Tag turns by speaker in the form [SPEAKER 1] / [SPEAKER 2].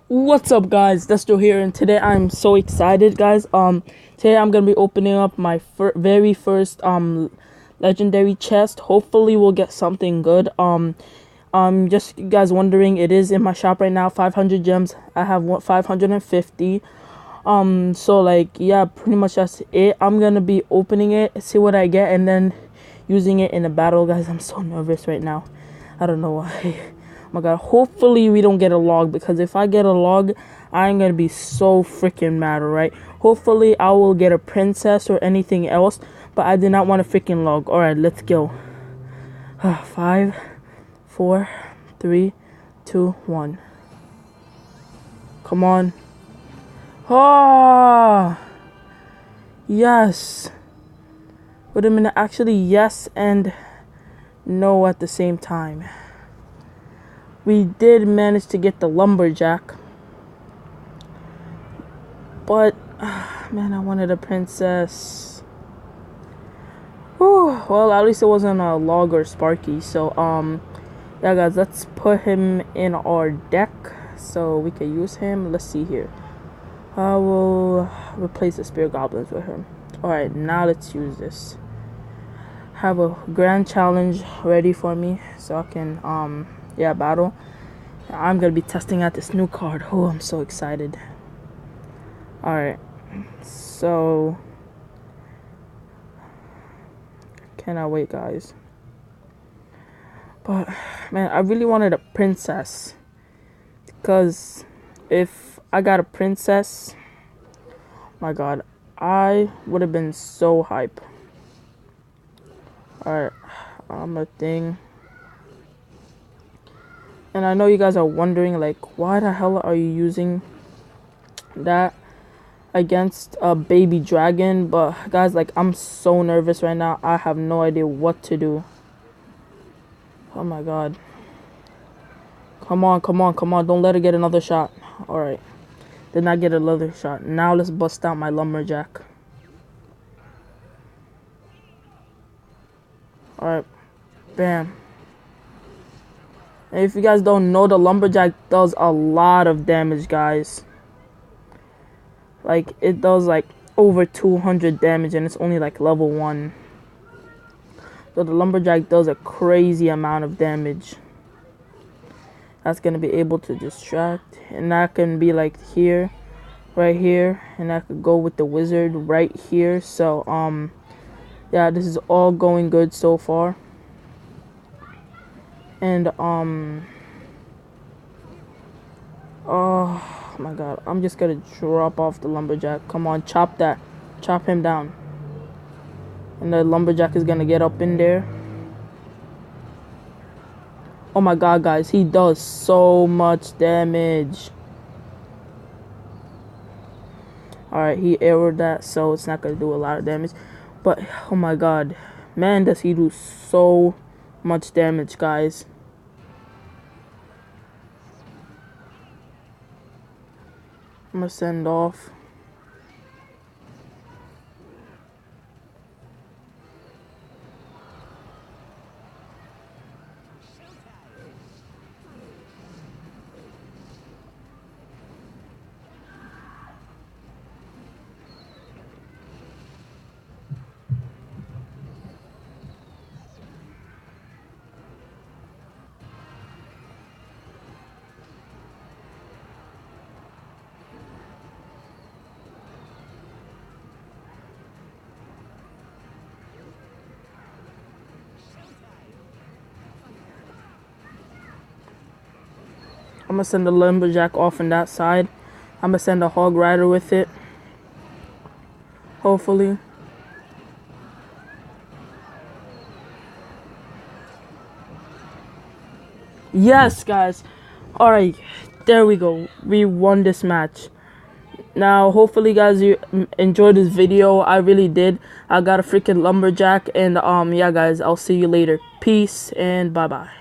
[SPEAKER 1] What's up, guys? Desto here, and today I'm so excited, guys. Today I'm gonna be opening up my very first legendary chest. Hopefully, we'll get something good. Just you guys wondering, it is in my shop right now. 500 gems. I have 550. So like, yeah, pretty much that's it. I'm gonna be opening it, see what I get, and then using it in a battle, guys. I'm so nervous right now. I don't know why. Oh my god, hopefully we don't get a log, because if I get a log, I'm gonna be so freaking mad, alright? Hopefully I will get a princess or anything else, but I did not want a freaking log. Alright, let's go. 5, 4, 3, 2, 1. Come on. Ah, yes. Wait a minute, actually yes and no at the same time. We did manage to get the lumberjack, but man, I wanted a princess. Whew. Well, at least it wasn't a log or Sparky. So yeah, guys, let's put him in our deck so we can use him. Let's see here. I will replace the spirit goblins with him. All right, now let's use this. Have a grand challenge ready for me so I can yeah, battle. I'm gonna be testing out this new card. Oh, I'm so excited. Alright, so cannot wait, guys. But man, I really wanted a princess, because if I got a princess, my god, I would have been so hype. Alright, I'm a thing. And I know you guys are wondering, like, why the hell are you using that against a baby dragon? But guys, like, I'm so nervous right now. I have no idea what to do. Oh my god. Come on, come on, come on. Don't let her get another shot. Alright. Did not get another shot. Now let's bust out my lumberjack. Alright. Bam. And if you guys don't know, the lumberjack does a lot of damage, guys. Like, it does like over 200 damage, and it's only like level 1. So the lumberjack does a crazy amount of damage. That's gonna be able to distract, and that can be like here, right here, and that could go with the wizard right here. So yeah, this is all going good so far. And oh my god, I'm just gonna drop off the lumberjack. Come on, chop that, chop him down, and the lumberjack is gonna get up in there. Oh my god, guys, he does so much damage. Alright, he arrowed that, so it's not gonna do a lot of damage, but oh my god, man, does he do so much damage, guys. I'm gonna send off. I'm gonna send the lumberjack off on that side. I'm gonna send a hog rider with it, hopefully. Yes, guys. Alright, there we go. We won this match. Now, hopefully, guys, you enjoyed this video. I really did. I got a freaking lumberjack. And yeah, guys, I'll see you later. Peace and bye-bye.